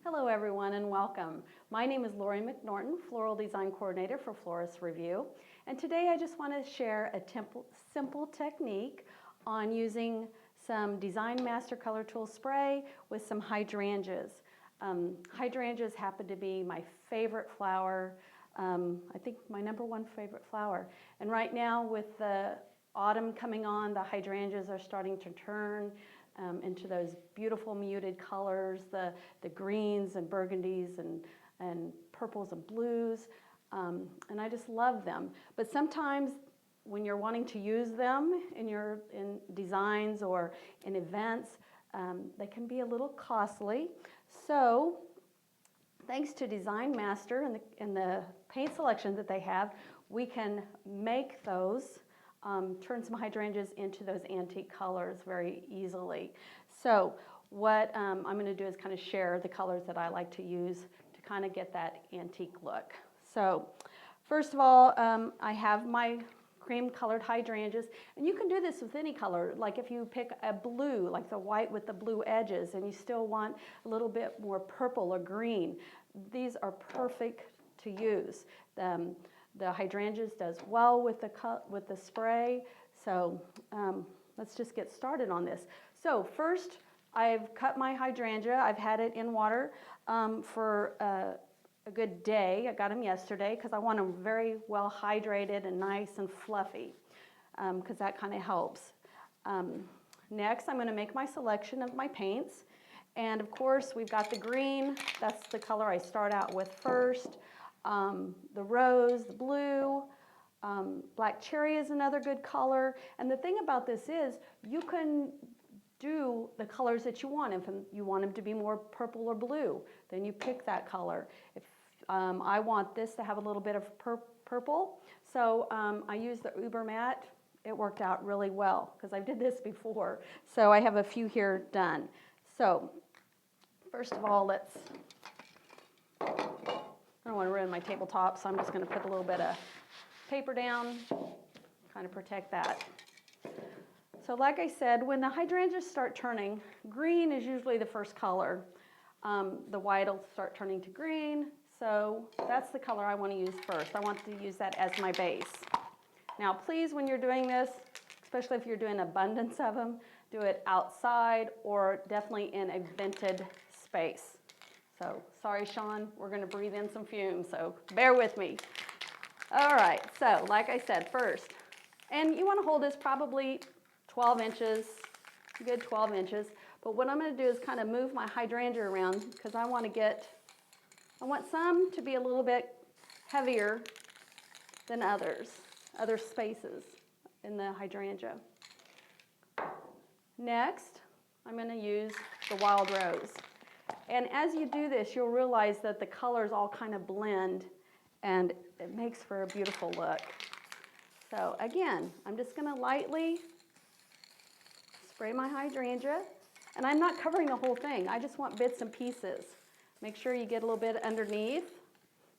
Hello everyone and welcome. My name is Lori McNorton, Floral Design Coordinator for Florist Review, and today I just want to share a simple technique on using some Design Master Color Tool spray with some hydrangeas. Hydrangeas happen to be my favorite flower, I think my #1 favorite flower. And right now with the autumn coming on, the hydrangeas are starting to turn into those beautiful muted colors, the greens and burgundies and purples and blues, and I just love them. But sometimes when you're wanting to use them in designs or in events, they can be a little costly. So thanks to Design Master and the paint selection that they have, we can make those turn some hydrangeas into those antique colors very easily. So what I'm going to do is kind of share the colors that I like to use to kind of get that antique look. So first of all, I have my cream colored hydrangeas, and you can do this with any color. Like if you pick a blue, like the white with the blue edges, and you still want a little bit more purple or green, these are perfect to use. The hydrangeas does well with the spray, so let's just get started on this. So first, I've cut my hydrangea. I've had it in water for a good day. I got them yesterday because I want them very well hydrated and nice and fluffy, because that kind of helps. Next, I'm going to make my selection of my paints, and of course, we've got the green. That's the color I start out with first. The rose, the blue, black cherry is another good color. And the thing about this is you can do the colors that you want. If you want them to be more purple or blue, then you pick that color. If I want this to have a little bit of purple, so I use the Uber Matte. It worked out really well because I did this before. So I have a few here done. So first of all, I don't want to ruin my tabletop, so I'm just going to put a little bit of paper down, kind of protect that. So like I said, when the hydrangeas start turning, green is usually the first color. The white will start turning to green, so that's the color I want to use first. I want to use that as my base. Now please, when you're doing this, especially if you're doing abundance of them, do it outside or definitely in a vented space. So, sorry, Sean, we're going to breathe in some fumes, so bear with me. All right, so like I said, first, and you want to hold this probably 12 inches, good 12 inches, but what I'm going to do is kind of move my hydrangea around because I want some to be a little bit heavier than other spaces in the hydrangea. Next, I'm going to use the wild rose. And as you do this, you'll realize that the colors all kind of blend and it makes for a beautiful look. So again, I'm just going to lightly spray my hydrangea, and I'm not covering the whole thing. I just want bits and pieces. Make sure you get a little bit underneath,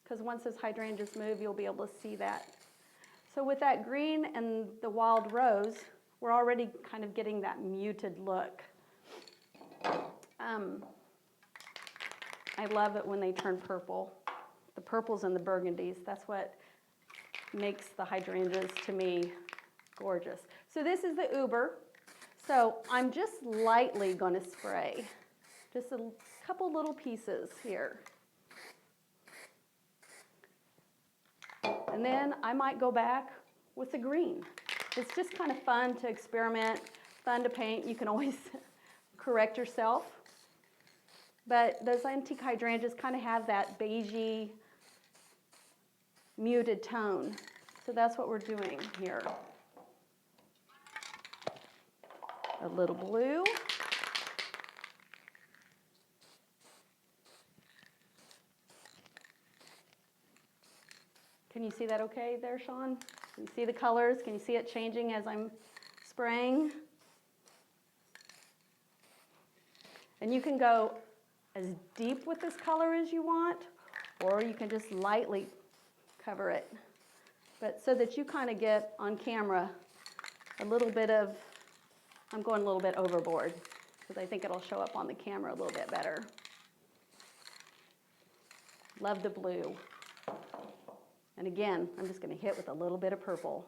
because once those hydrangeas move, you'll be able to see that. So with that green and the wild rose, we're already kind of getting that muted look. I love it when they turn purple. The purples and the burgundies, that's what makes the hydrangeas, to me, gorgeous. So this is the Uber. So I'm just lightly going to spray, just a couple little pieces here. And then I might go back with the green. It's just kind of fun to experiment, fun to paint. You can always correct yourself. But those antique hydrangeas kind of have that beigey, muted tone. So that's what we're doing here. A little blue. Can you see that okay there, Sean? Can you see the colors? Can you see it changing as I'm spraying? And you can go as deep with this color as you want, or you can just lightly cover it. But so that you kind of get on camera a little bit of, I'm going a little bit overboard because I think it'll show up on the camera a little bit better. Love the blue. And again, I'm just going to hit with a little bit of purple.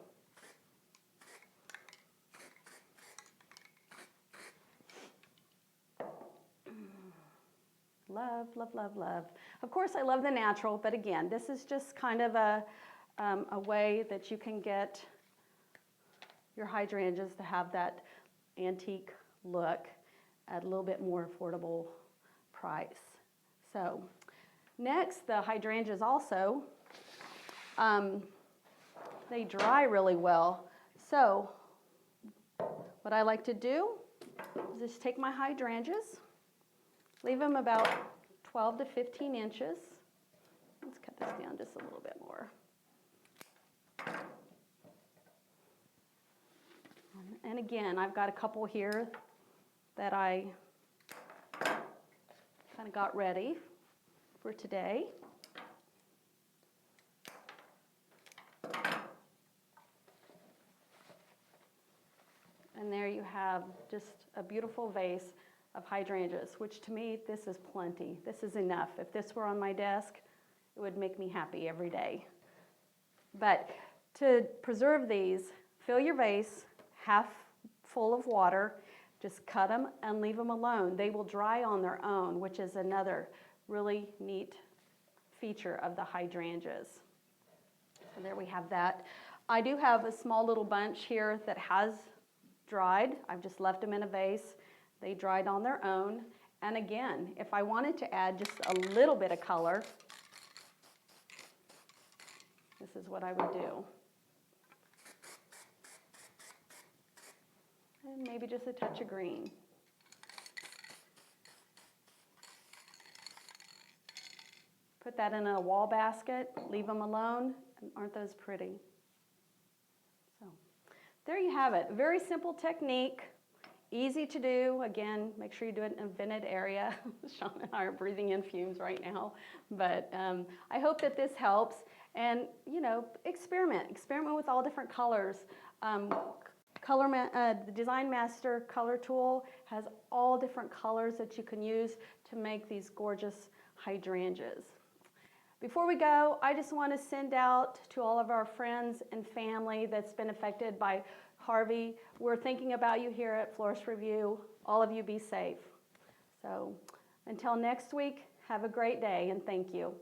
Love, love, love, love. Of course, I love the natural, but again, this is just kind of a way that you can get your hydrangeas to have that antique look at a little bit more affordable price. So next, the hydrangeas also, they dry really well. So what I like to do is just take my hydrangeas, leave them about 12 to 15 inches. Let's cut this down just a little bit more. And again, I've got a couple here that I kind of got ready for today. And there you have just a beautiful vase of hydrangeas, which to me, this is plenty. This is enough. If this were on my desk, it would make me happy every day. But to preserve these, fill your vase half full of water, just cut them and leave them alone. They will dry on their own, which is another really neat feature of the hydrangeas. So there we have that. I do have a small little bunch here that has dried. I've just left them in a vase. They dried on their own. And again, if I wanted to add just a little bit of color, this is what I would do. And maybe just a touch of green. Put that in a wall basket, leave them alone, and aren't those pretty? So there you have it. Very simple technique, easy to do. Again, make sure you do it in a vented area. Sean and I are breathing in fumes right now. But I hope that this helps. And, you know, experiment with all different colors. The Design Master color tool has all different colors that you can use to make these gorgeous hydrangeas. Before we go, I just want to send out to all of our friends and family that's been affected by Harvey. We're thinking about you here at Florist Review. All of you be safe. So until next week, have a great day and thank you.